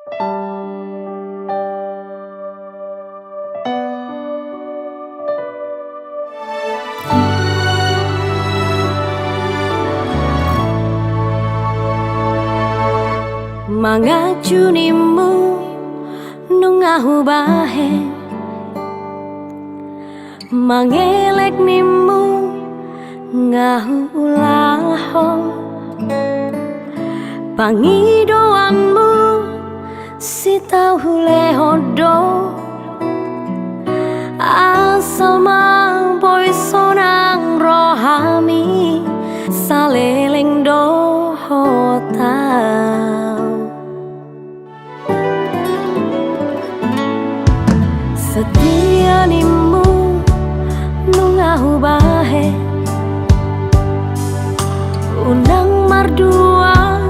Mangajunimu nungahu bahe, mangelek nimu ngahu ulaho, pangidoanmu si tahu lehodo, asal boy sonang rohami saleleng dohota. Setia nimu nungahu bahe, unang mardua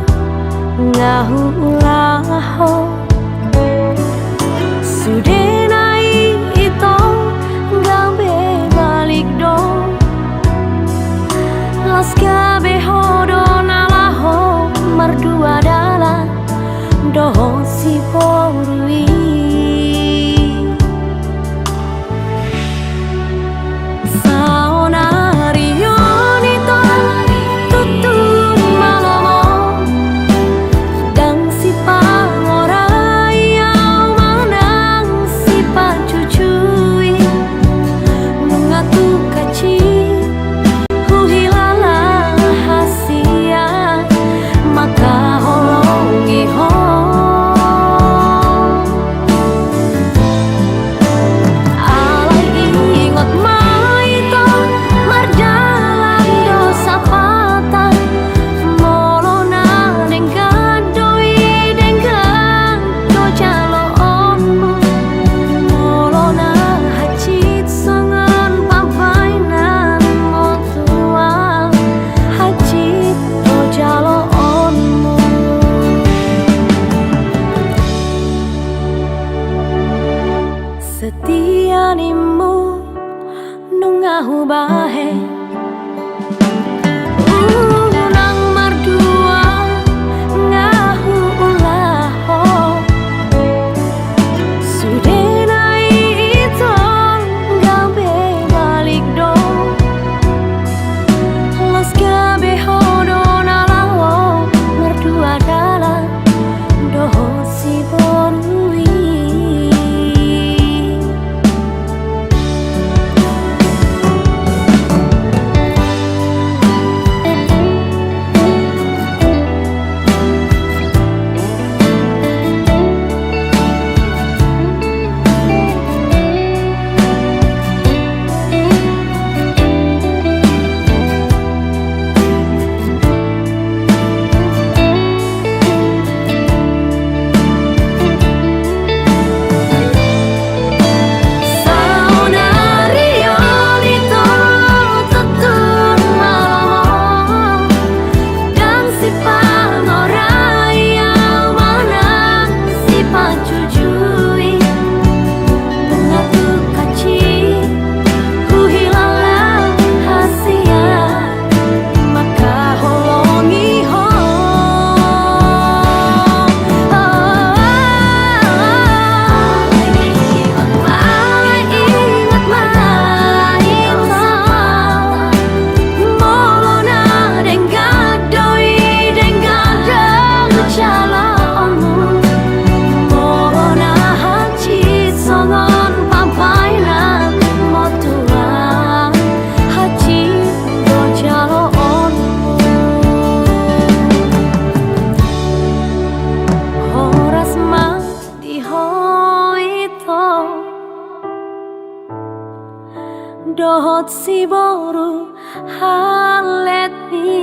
ngahu ulaho, sudenai ito gabe balik do, las gabe hodo nalaho mardua dala doho si porui. Setia nimu nungahu bahe, unang mardua ngahu ulaho, sudenai ito gabe balik do, las gabe hodo nalaho mardua dala doho si bonui. Dohot si boru halet ni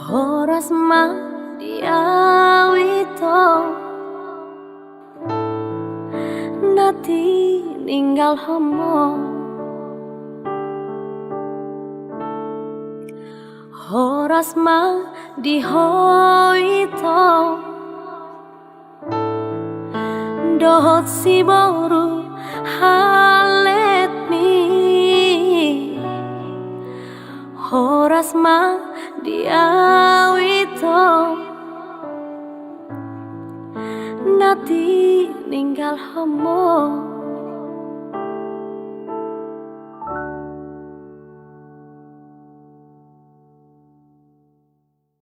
horas ma diawito nati ninggal homo horas ma dihoito dohot si boru halet mi horas ma diawito Nati ninggal homo